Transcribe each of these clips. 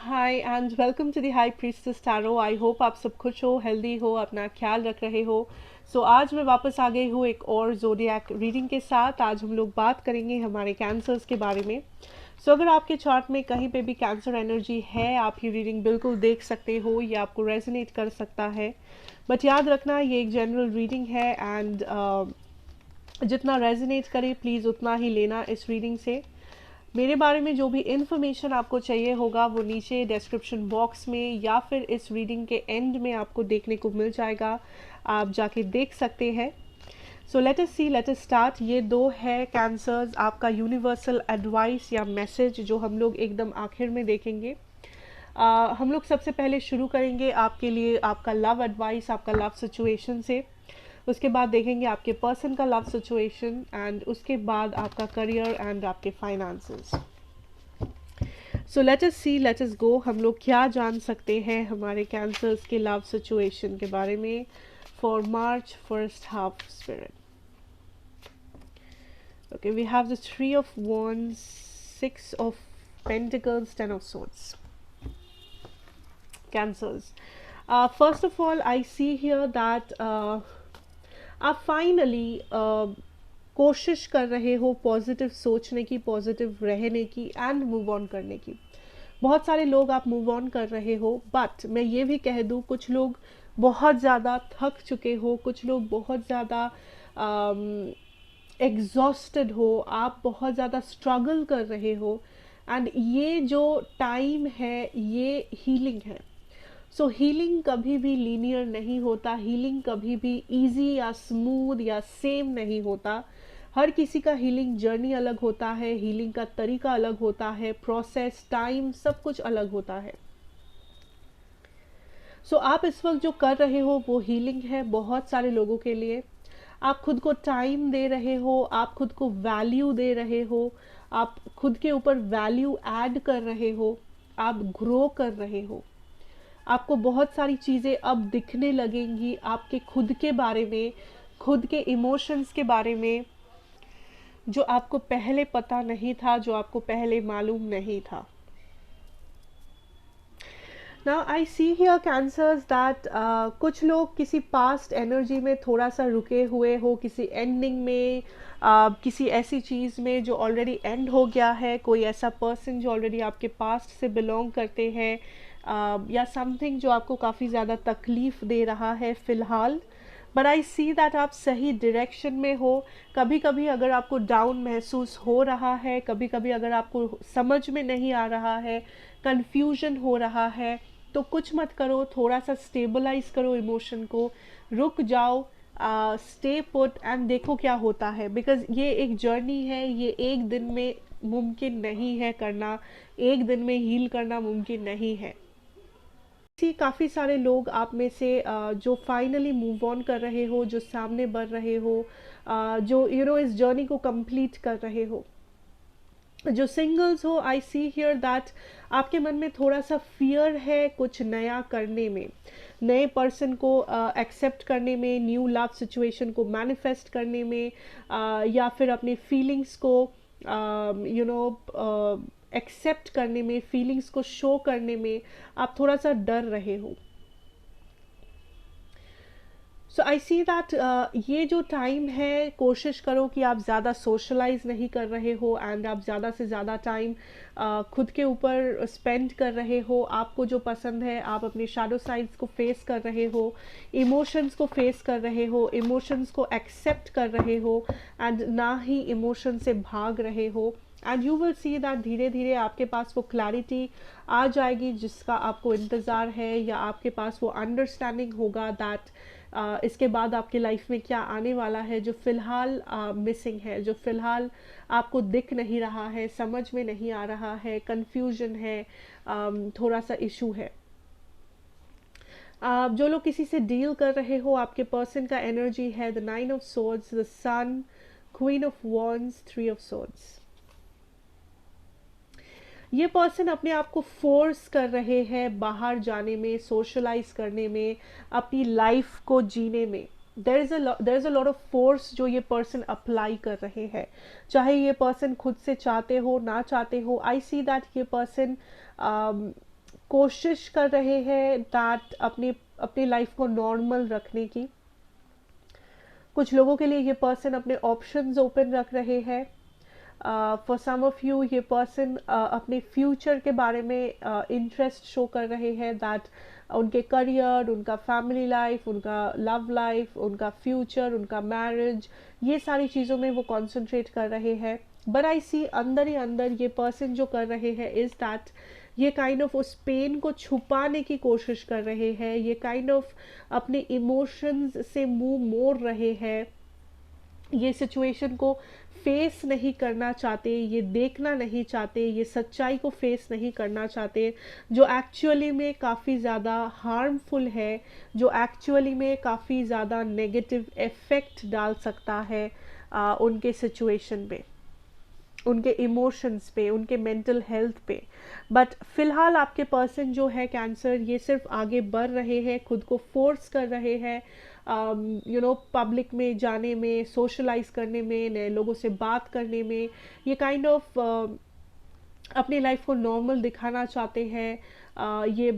Hi and welcome to the high priestess tarot. I hope आप सब खुश हो, हेल्दी हो, अपना ख्याल रख रहे हो। आज मैं वापस आ गई हूँ एक और ज़ोडिएक रीडिंग के साथ। आज हम लोग बात करेंगे हमारे कैंसर्स के बारे में। अगर आपके चार्ट में कहीं पे भी कैंसर एनर्जी है, आप ये रीडिंग बिल्कुल देख सकते हो, ये आपको रेजोनेट कर सकता है। बट याद रखना, ये एक जनरल रीडिंग है एंड जितना रेजोनेट करे प्लीज़ उतना ही लेना इस रीडिंग से। मेरे बारे में जो भी इन्फॉर्मेशन आपको चाहिए होगा वो नीचे डिस्क्रिप्शन बॉक्स में या फिर इस रीडिंग के एंड में आपको देखने को मिल जाएगा, आप जाके देख सकते हैं। लेट अस सी, लेट अस स्टार्ट। ये दो है कैंसर्स, आपका यूनिवर्सल एडवाइस या मैसेज जो हम लोग एकदम आखिर में देखेंगे। हम लोग सबसे पहले शुरू करेंगे आपके लिए आपका लव एडवाइस, आपका लव सिचुएशन से। उसके बाद देखेंगे आपके पर्सन का लव सिचुएशन एंड उसके बाद आपका करियर एंड आपके फाइनेंसेस। लेट अस सी, लेट अस गो। हम लोग क्या जान सकते हैं हमारे कैंसर्स के लव सिचुएशन के बारे में for March first half spirit. Okay, we have the 3 of Wands, 6 of Pentacles, 10 of Swords. Cancers. First of all, I see here that आप फाइनली कोशिश कर रहे हो पॉजिटिव सोचने की, पॉजिटिव रहने की एंड मूव ऑन करने की। बहुत सारे लोग आप मूव ऑन कर रहे हो, बट मैं ये भी कह दूँ कुछ लोग बहुत ज़्यादा थक चुके हो, कुछ लोग बहुत ज़्यादा एग्जॉस्टेड हो, आप बहुत ज़्यादा स्ट्रगल कर रहे हो एंड ये जो टाइम है ये हीलिंग है। हीलिंग कभी भी लीनियर नहीं होता, हीलिंग कभी भी इजी या स्मूथ या सेम नहीं होता। हर किसी का हीलिंग जर्नी अलग होता है, हीलिंग का तरीका अलग होता है, प्रोसेस, टाइम, सब कुछ अलग होता है। आप इस वक्त जो कर रहे हो वो हीलिंग है बहुत सारे लोगों के लिए। आप खुद को टाइम दे रहे हो, आप खुद को वैल्यू दे रहे हो, आप खुद के ऊपर वैल्यू ऐड कर रहे हो, आप ग्रो कर रहे हो। आपको बहुत सारी चीज़ें अब दिखने लगेंगी आपके खुद के बारे में, खुद के इमोशंस के बारे में, जो आपको पहले पता नहीं था, जो आपको पहले मालूम नहीं था। Now I see here cancers that कुछ लोग किसी पास्ट एनर्जी में थोड़ा सा रुके हुए हो, किसी एंडिंग में, किसी ऐसी चीज़ में जो ऑलरेडी एंड हो गया है, कोई ऐसा पर्सन जो ऑलरेडी आपके पास्ट से बिलोंग करते हैं, या समथिंग जो आपको काफ़ी ज़्यादा तकलीफ़ दे रहा है फ़िलहाल। बट आई सी दैट आप सही डायरेक्शन में हो। कभी कभी अगर आपको डाउन महसूस हो रहा है, कभी कभी अगर आपको समझ में नहीं आ रहा है, कन्फ्यूजन हो रहा है, तो कुछ मत करो, थोड़ा सा स्टेबलाइज करो इमोशन को, रुक जाओ, स्टे पुट एंड देखो क्या होता है। बिकॉज ये एक जर्नी है, ये एक दिन में मुमकिन नहीं है करना, एक दिन में हील करना मुमकिन नहीं है। काफ़ी सारे लोग आप में से जो फाइनली मूव ऑन कर रहे हो, जो सामने बढ़ रहे हो, जो इस जर्नी को कंप्लीट कर रहे हो। जो सिंगल्स हो, आई सी हियर दैट आपके मन में थोड़ा सा फियर है कुछ नया करने में, नए पर्सन को एक्सेप्ट करने में, न्यू लव सिचुएशन को मैनिफेस्ट करने में, या फिर अपने फीलिंग्स को एक्सेप्ट करने में, फीलिंग्स को शो करने में आप थोड़ा सा डर रहे हो। आई सी दैट ये जो टाइम है, कोशिश करो कि आप ज़्यादा सोशलाइज नहीं कर रहे हो एंड आप ज़्यादा से ज़्यादा टाइम खुद के ऊपर स्पेंड कर रहे हो। आपको जो पसंद है, आप अपने शैडो साइड्स को फेस कर रहे हो, इमोशंस को फेस कर रहे हो, इमोशंस को एक्सेप्ट कर रहे हो एंड ना ही इमोशन से भाग रहे हो। And you will see that धीरे धीरे आपके पास वो क्लैरिटी आ जाएगी जिसका आपको इंतज़ार है, या आपके पास वो अंडरस्टैंडिंग होगा दैट इसके बाद आपकी लाइफ में क्या आने वाला है, जो फ़िलहाल मिसिंग है, जो फ़िलहाल आपको दिख नहीं रहा है, समझ में नहीं आ रहा है, कन्फ्यूजन है, थोड़ा सा इशू है। जो लोग किसी से डील कर रहे हो, आपके पर्सन का एनर्जी है the 9 of Swords, the sun, queen of wands, 3 of Swords। ये पर्सन अपने आप को फोर्स कर रहे हैं बाहर जाने में, सोशलाइज करने में, अपनी लाइफ को जीने में। There is a lot of force जो ये पर्सन अप्लाई कर रहे हैं, चाहे ये पर्सन खुद से चाहते हो ना चाहते हो। आई सी दैट ये पर्सन कोशिश कर रहे हैं दैट अपनी अपनी लाइफ को नॉर्मल रखने की। कुछ लोगों के लिए ये पर्सन अपने ऑप्शंस ओपन रख रहे हैं। फॉर सम ऑफ यू ये पर्सन अपने फ्यूचर के बारे में इंटरेस्ट शो कर रहे हैं दैट उनके करियर, उनका फैमिली लाइफ, उनका लव लाइफ, उनका फ्यूचर, उनका मैरिज, ये सारी चीज़ों में वो कॉन्सेंट्रेट कर रहे हैं। बट आई सी अंदर ही अंदर ये पर्सन जो कर रहे हैं इज़ दैट ये काइंड ऑफ उस पेन को छुपाने की कोशिश कर रहे हैं, ये काइंड ऑफ अपने इमोशंस से मुंह मोड़ रहे हैं, ये सिचुएशन को फेस नहीं करना चाहते, ये देखना नहीं चाहते, ये सच्चाई को फेस नहीं करना चाहते, जो एक्चुअली में काफ़ी ज़्यादा हार्मफुल है, जो एक्चुअली में काफ़ी ज़्यादा नेगेटिव इफ़ेक्ट डाल सकता है उनके सिचुएशन पे, उनके इमोशंस पे, उनके मेंटल हेल्थ पे। बट फिलहाल आपके पर्सन जो है कैंसर, ये सिर्फ आगे बढ़ रहे हैं, खुद को फोर्स कर रहे हैं पब्लिक में जाने में, सोशलाइज करने में, नए लोगों से बात करने में। ये काइंड ऑफ अपनी लाइफ को नॉर्मल दिखाना चाहते हैं, ये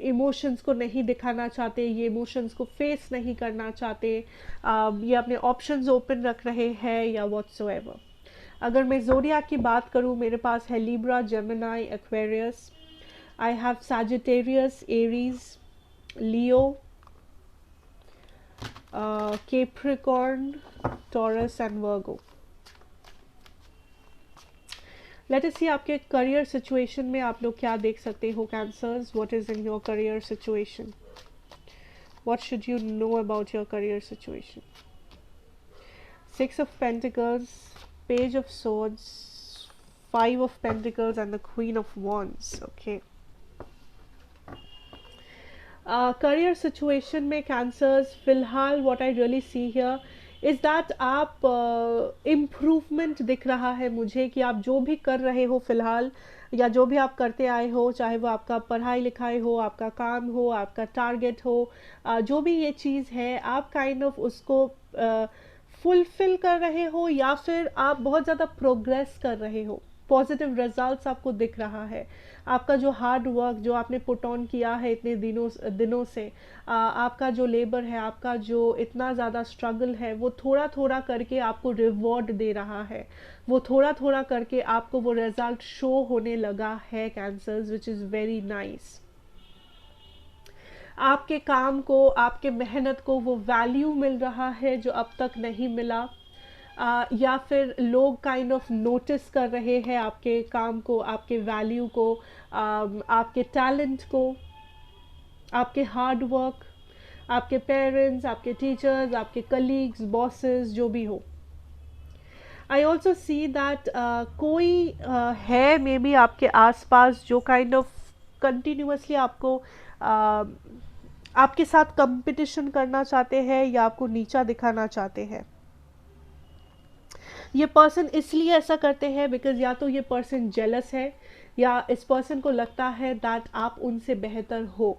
इमोशंस को नहीं दिखाना चाहते, ये इमोशंस को फेस नहीं करना चाहते, ये अपने ऑप्शंस ओपन रख रहे हैं या व्हाट्सोएवर। अगर मैं ज़ोडिएक की बात करूँ, मेरे पास है Libra, Gemini, Aquarius, I have Sagittarius, Aries, Leo, Capricorn, Taurus and Virgo. Let us see आपके करियर सिचुएशन में आप लोग क्या देख सकते हो cancers. What is in your career situation? What should you know about your career situation? 6 of Pentacles, Page of Swords, 5 of Pentacles and the Queen of Wands. Okay. Career situation में cancers फिलहाल what I really see here is that आप improvement दिख रहा है मुझे कि आप जो भी कर रहे हो फिलहाल, या जो भी आप करते आए हो, चाहे वो आपका पढ़ाई लिखाई हो, आपका काम हो, आपका टारगेट हो, जो भी ये चीज़ है, आप काइंड ऑफ उसको फुलफिल कर रहे हो, या फिर आप बहुत ज़्यादा प्रोग्रेस कर रहे हो, पॉजिटिव रिजल्ट्स आपको दिख रहा है। आपका जो हार्ड वर्क जो आपने पुट ऑन किया है इतने दिनों से, आपका जो लेबर है, आपका जो इतना ज़्यादा स्ट्रगल है, वो थोड़ा थोड़ा करके आपको रिवॉर्ड दे रहा है, वो थोड़ा थोड़ा करके आपको वो रिजल्ट शो होने लगा है cancers, which is very nice. आपके काम को, आपके मेहनत को वो वैल्यू मिल रहा है जो अब तक नहीं मिला, या फिर लोग काइंड ऑफ नोटिस कर रहे हैं आपके काम को, आपके वैल्यू को, आपके टैलेंट को, आपके हार्ड वर्क, आपके पेरेंट्स, आपके टीचर्स, आपके कलीग्स, बॉसेस, जो भी हो। आई ऑल्सो सी दैट कोई है मे बी आपके आसपास जो काइंड ऑफ कंटिन्यूसली आपको आपके साथ कंपटीशन करना चाहते हैं या आपको नीचा दिखाना चाहते हैं। ये पर्सन इसलिए ऐसा करते हैं बिकॉज या तो ये पर्सन जेलस है, या इस पर्सन को लगता है दैट आप उनसे बेहतर हो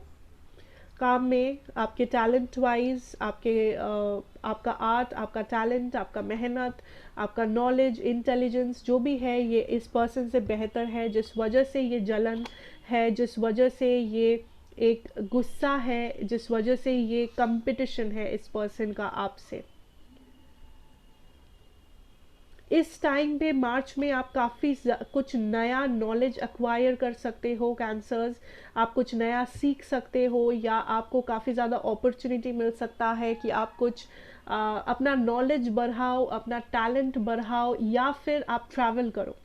काम में, आपके टैलेंट वाइज, आपका आर्ट, आपका टैलेंट, आपका मेहनत, आपका नॉलेज, इंटेलिजेंस, जो भी है, ये इस पर्सन से बेहतर है, जिस वजह से ये जलन है, जिस वजह से ये एक गुस्सा है, जिस वजह से ये कंपटीशन है इस पर्सन का आपसे। इस टाइम पे मार्च में आप काफ़ी कुछ नया नॉलेज एक्वायर कर सकते हो कैंसर्स, आप कुछ नया सीख सकते हो, या आपको काफ़ी ज़्यादा अपॉर्चुनिटी मिल सकता है कि आप कुछ अपना नॉलेज बढ़ाओ, अपना टैलेंट बढ़ाओ, या फिर आप ट्रैवल करो,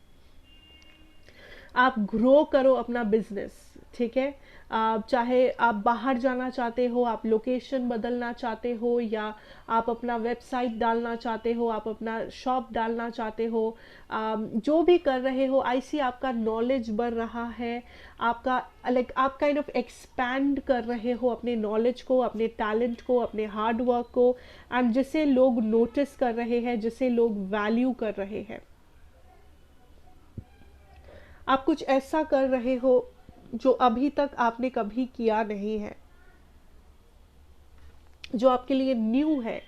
आप ग्रो करो अपना बिजनेस। ठीक है, चाहे आप बाहर जाना चाहते हो, आप लोकेशन बदलना चाहते हो, या आप अपना वेबसाइट डालना चाहते हो, आप अपना शॉप डालना चाहते हो, जो भी कर रहे हो, आई सी आपका नॉलेज बढ़ रहा है, आपका आप काइंड ऑफ एक्सपैंड कर रहे हो अपने नॉलेज को, अपने टैलेंट को, अपने हार्ड वर्क को, एंड जिसे लोग नोटिस कर रहे हैं, जिसे लोग वैल्यू कर रहे हैं। आप कुछ ऐसा कर रहे हो जो अभी तक आपने कभी किया नहीं है, जो आपके लिए न्यू है,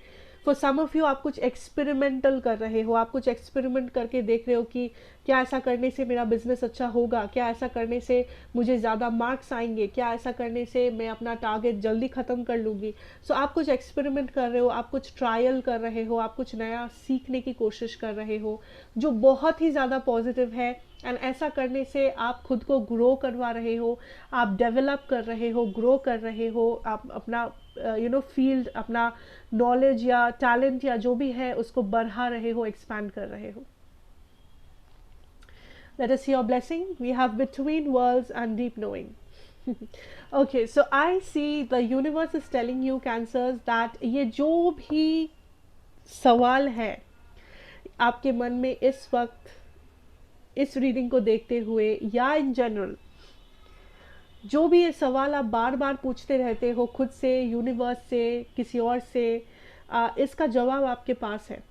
फॉर सम ऑफ यू आप कुछ एक्सपेरिमेंटल कर रहे हो, आप कुछ एक्सपेरिमेंट करके देख रहे हो कि क्या ऐसा करने से मेरा बिजनेस अच्छा होगा, क्या ऐसा करने से मुझे ज़्यादा मार्क्स आएंगे, क्या ऐसा करने से मैं अपना टारगेट जल्दी ख़त्म कर लूँगी। सो आप कुछ एक्सपेरिमेंट कर रहे हो, आप कुछ ट्रायल कर रहे हो, आप कुछ नया सीखने की कोशिश कर रहे हो, जो बहुत ही ज़्यादा पॉजिटिव है। एंड ऐसा करने से आप खुद को ग्रो करवा रहे हो, आप डेवलप कर रहे हो, ग्रो कर रहे हो, आप अपना फील्ड, अपना नॉलेज या टैलेंट या जो भी है उसको बढ़ा रहे हो, एक्सपैंड कर रहे हो। Let us see your blessing. We have between worlds and deep knowing. Okay, so I see the universe is telling you cancers that ये जो भी सवाल है आपके मन में इस वक्त, इस रीडिंग को देखते हुए या इन जनरल, जो भी ये सवाल आप बार बार पूछते रहते हो खुद से, यूनिवर्स से, किसी और से, इसका जवाब आपके पास है।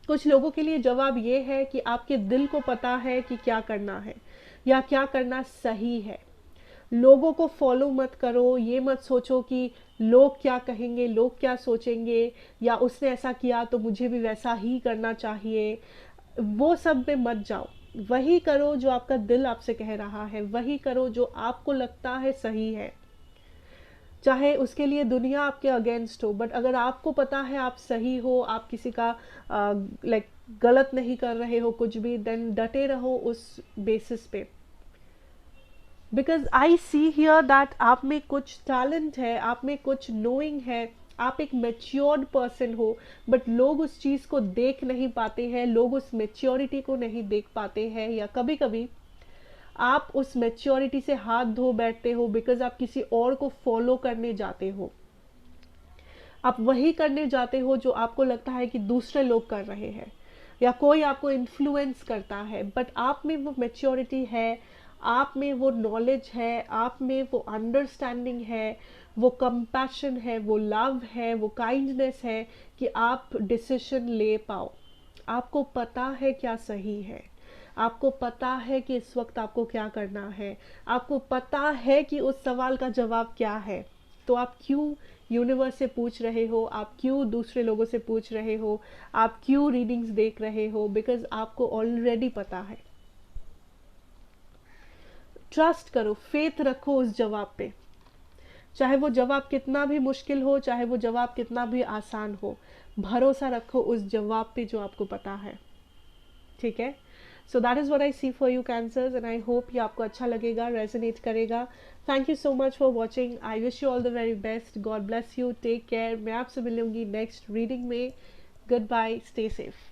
कुछ लोगों के लिए जवाब ये है कि आपके दिल को पता है कि क्या करना है या क्या करना सही है। लोगों को फॉलो मत करो, ये मत सोचो कि लोग क्या कहेंगे, लोग क्या सोचेंगे, या उसने ऐसा किया तो मुझे भी वैसा ही करना चाहिए। वो सब में मत जाओ, वही करो जो आपका दिल आपसे कह रहा है, वही करो जो आपको लगता है सही है। चाहे उसके लिए दुनिया आपके अगेंस्ट हो, बट अगर आपको पता है आप सही हो, आप किसी का गलत नहीं कर रहे हो कुछ भी, देन डटे रहो उस बेसिस पे। Because I see here that आप में कुछ टैलेंट है, आप में कुछ नोइंग है, आप एक मेच्योर्ड पर्सन हो, बट लोग उस चीज़ को देख नहीं पाते हैं, लोग उस मेच्योरिटी को नहीं देख पाते हैं, या कभी कभी आप उस मेच्योरिटी से हाथ धो बैठते हो बिकॉज आप किसी और को फॉलो करने जाते हो। आप वही करने जाते हो जो आपको लगता है कि दूसरे लोग कर रहे हैं, या कोई आपको इन्फ्लुएंस करता है, बट आप में वो मेच्योरिटी है, आप में वो नॉलेज है, आप में वो अंडरस्टैंडिंग है, वो कंपैशन है, वो लव है, वो काइंडनेस है कि आप डिसीजन ले पाओ। आपको पता है क्या सही है, आपको पता है कि इस वक्त आपको क्या करना है, आपको पता है कि उस सवाल का जवाब क्या है। तो आप क्यों यूनिवर्स से पूछ रहे हो, आप क्यों दूसरे लोगों से पूछ रहे हो, आप क्यों रीडिंग्स देख रहे हो? बिकॉज आपको ऑलरेडी पता है। ट्रस्ट करो, फेथ रखो उस जवाब पे, चाहे वो जवाब कितना भी मुश्किल हो, चाहे वो जवाब कितना भी आसान हो, भरोसा रखो उस जवाब पे जो आपको पता है। ठीक है? So that is what I see for you Cancers, and I hope ये आपको अच्छा लगेगा, रेजोनेट करेगा। Thank you so much for watching. I wish you all the very best. God bless you, take care. मैं आपसे मिलूंगी next reading में। Goodbye, stay safe.